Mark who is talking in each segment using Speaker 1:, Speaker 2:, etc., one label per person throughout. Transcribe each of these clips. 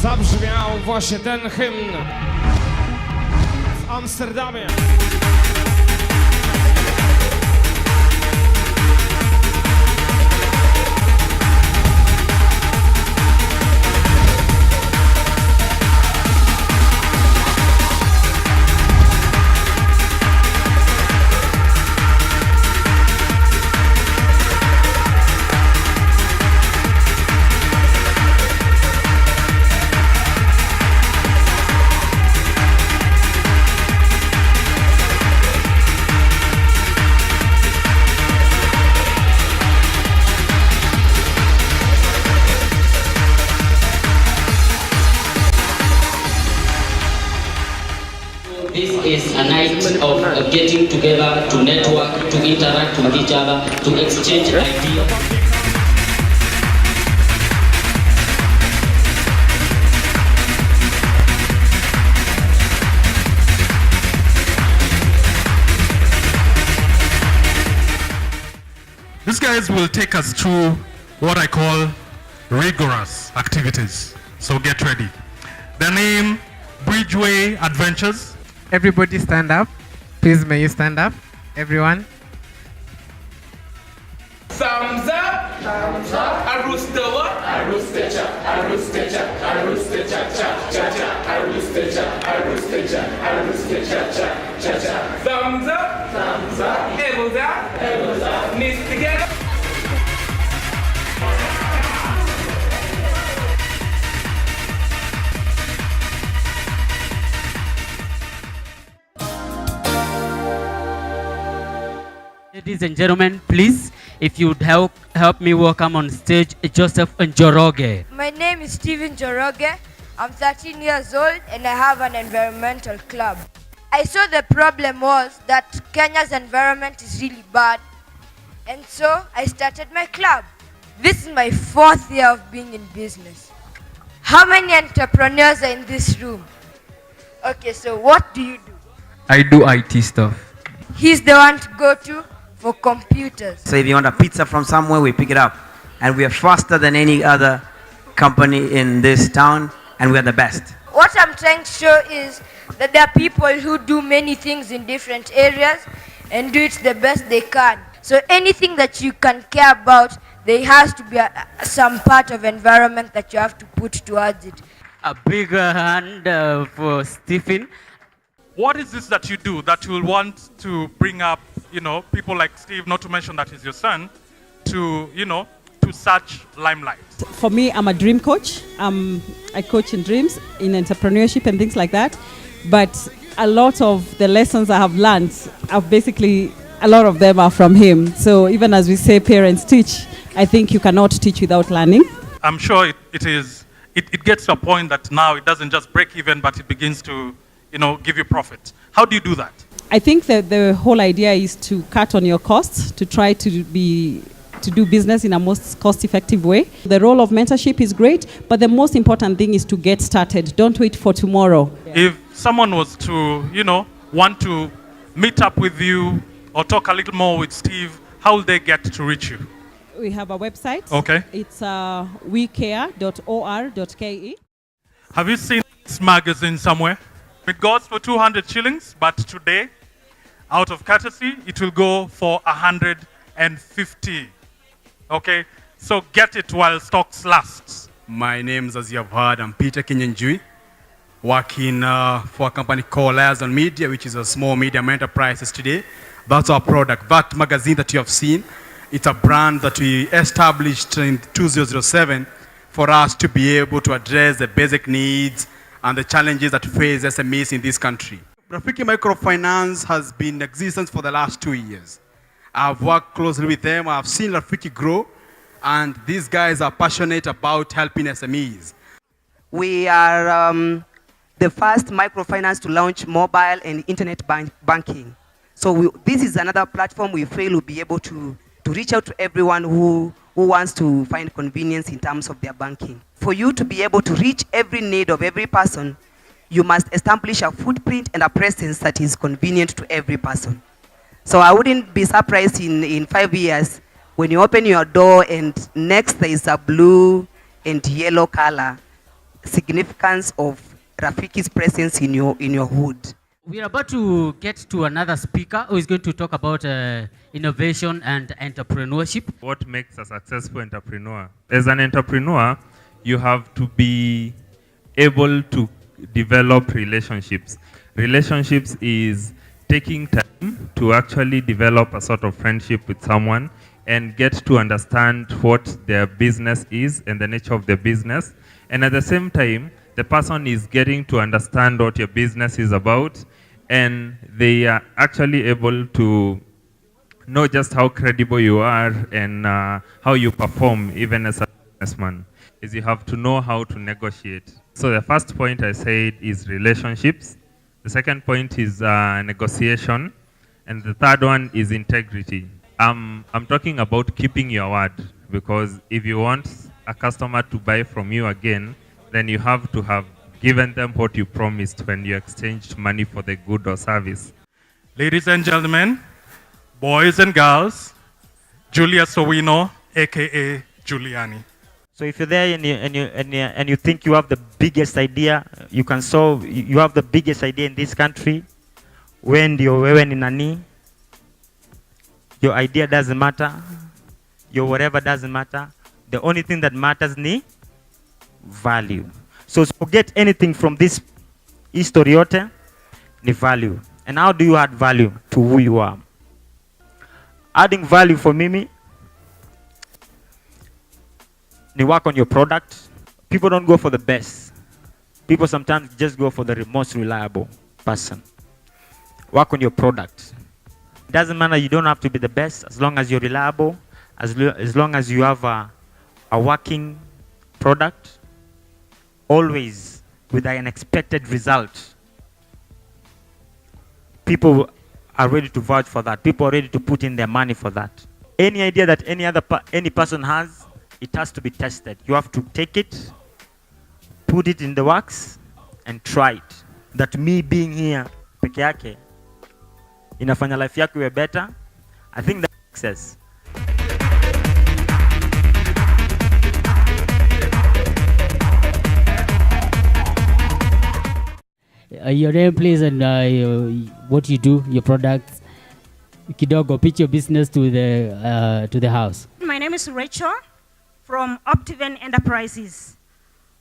Speaker 1: Zabrzmiał właśnie ten hymn w Amsterdamie.
Speaker 2: This is a night of getting together, to network, to interact with each other, to exchange ideas.
Speaker 3: These guys will take us through what I call rigorous activities. So get ready. The name, Bridgeway Adventures.
Speaker 4: Everybody stand up. Please, may you stand up? Everyone.
Speaker 5: Thumbs up. Thumbs up. A rooster what? A rooster cha. A rooster cha. A rooster cha cha cha cha. A rooster cha. A rooster cha. A rooster cha cha cha cha. Thumbs up. Thumbs up. Elbows out. Elbows out. Knees together.
Speaker 2: Ladies and gentlemen, please, if you'd help me welcome on stage Joseph Njoroge.
Speaker 6: My name is Steven Njoroge. I'm 13 years old and I have an environmental club. I saw the problem was that Kenya's environment is really bad, and so I started my club. This is my 4th year of being in business. How many entrepreneurs are in this room? Okay, so what do you do?
Speaker 7: I do IT stuff.
Speaker 6: He's the one to go to for computers.
Speaker 8: So if you want a pizza from somewhere, we pick it up. And we are faster than any other company in this town, and we are the best.
Speaker 6: What I'm trying to show is that there are people who do many things in different areas and do it the best they can. So anything that you can care about, there has to be some part of environment that you have to put towards it.
Speaker 2: A bigger hand for Stephen.
Speaker 3: What is this that you do that you will want to bring up, people like Steve, not to mention that he's your son, to such limelight?
Speaker 9: For me, I'm a dream coach. I coach in dreams, in entrepreneurship and things like that. But a lot of the lessons I have learned, a lot of them are from him. So even as we say parents teach, I think you cannot teach without learning.
Speaker 3: I'm sure it gets to a point that now it doesn't just break even, but it begins to give you profit. How do you do that?
Speaker 9: I think that the whole idea is to cut on your costs, to try to do business in a most cost-effective way. The role of mentorship is great, but the most important thing is to get started. Don't wait for tomorrow.
Speaker 3: If someone was to, want to meet up with you or talk a little more with Steve, how will they get to reach you?
Speaker 9: We have a website.
Speaker 3: Okay.
Speaker 9: It's wecare.or.ke.
Speaker 3: Have you seen this magazine somewhere? It goes for 200 shillings, but today, out of courtesy, it will go for 150. Okay? So get it while stocks last.
Speaker 10: My name is, as you have heard, I'm Peter Kinyanjui, working for a company called Liaison Media, which is a small medium enterprises today. That's our product. That magazine that you have seen, it's a brand that we established in 2007 for us to be able to address the basic needs and the challenges that face SMEs in this country. Rafiki Microfinance has been in existence for the last 2 years. I've worked closely with them. I've seen Rafiki grow, and these guys are passionate about helping SMEs.
Speaker 8: We are the first microfinance to launch mobile and internet banking. So this is another platform we feel will be able to reach out to everyone who wants to find convenience in terms of their banking. For you to be able to reach every need of every person, you must establish a footprint and a presence that is convenient to every person. So I wouldn't be surprised in 5 years when you open your door and next there is a blue and yellow color significance of Rafiki's presence in your hood.
Speaker 2: We are about to get to another speaker who is going to talk about innovation and entrepreneurship.
Speaker 11: What makes a successful entrepreneur? As an entrepreneur, you have to be able to develop relationships. Relationships is taking time to actually develop a sort of friendship with someone and get to understand what their business is and the nature of their business. And at the same time, the person is getting to understand what your business is about, and they are actually able to know just how credible you are and how you perform even as a businessman. Is you have to know how to negotiate. So the first point I said is relationships. The second point is negotiation. And the third one is integrity. I'm talking about keeping your word, because if you want a customer to buy from you again, then you have to have given them what you promised when you exchanged money for the good or service.
Speaker 3: Ladies and gentlemen, boys and girls, Julius Owino, aka Giuliani.
Speaker 12: So if you're there and you think you have the biggest idea, you can solve. You have the biggest idea in this country. When you're wewe ni nani, your idea doesn't matter. Your whatever doesn't matter. The only thing that matters ni value. So forget anything from this history yote ni value. And how do you add value to who you are? Adding value for Mimi, you work on your product. People don't go for the best. People sometimes just go for the most reliable person. Work on your product. It doesn't matter, you don't have to be the best, as long as you're reliable, as long as you have a working product, always with an expected result. People are ready to vouch for that. People are ready to put in their money for that. Any idea that any person has, it has to be tested. You have to take it, put it in the works, and try it. That me being here peke yake inafanya life yako iwe better. I think that's success.
Speaker 2: Your name, please, and what you do, your products. Kidogo, pitch your business to the house.
Speaker 13: My name is Rachel from Optiven Enterprises.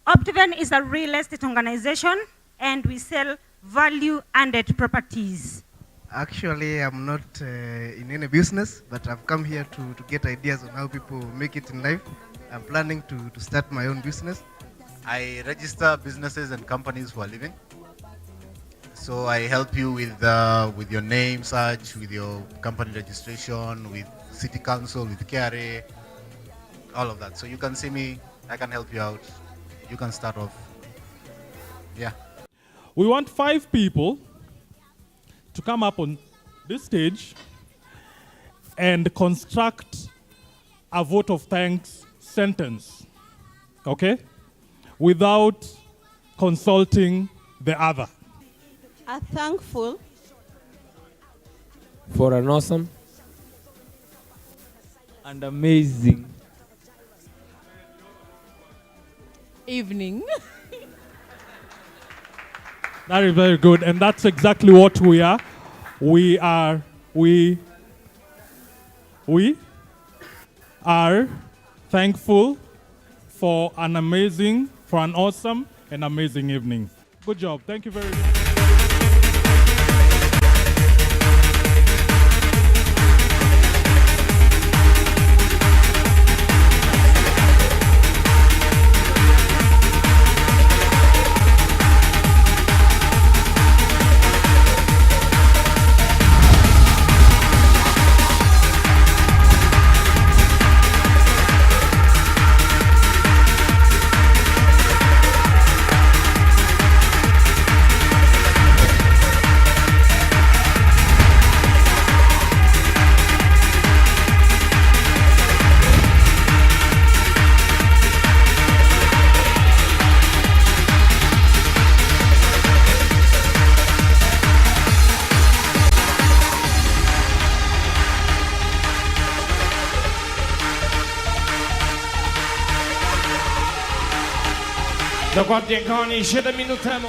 Speaker 13: Optiven is a real estate organization, and we sell value-added properties.
Speaker 4: Actually, I'm not in any business, but I've come here to get ideas on how people make it in life. I'm planning to start my own business.
Speaker 14: I register businesses and companies for a living. So I help you with your name search, with your company registration, with city council, with KRA, all of that. So you can see me, I can help you out. You can start off. Yeah.
Speaker 3: We want 5 people to come up on this stage and construct a vote of thanks sentence, okay? Without consulting the other.
Speaker 9: Are thankful
Speaker 1: For an awesome and amazing
Speaker 9: evening.
Speaker 3: That is very good, and that's exactly what we are. We are thankful for an awesome and amazing evening. Good job. Thank you very much.
Speaker 5: Dokładnie kochani 7 minut temu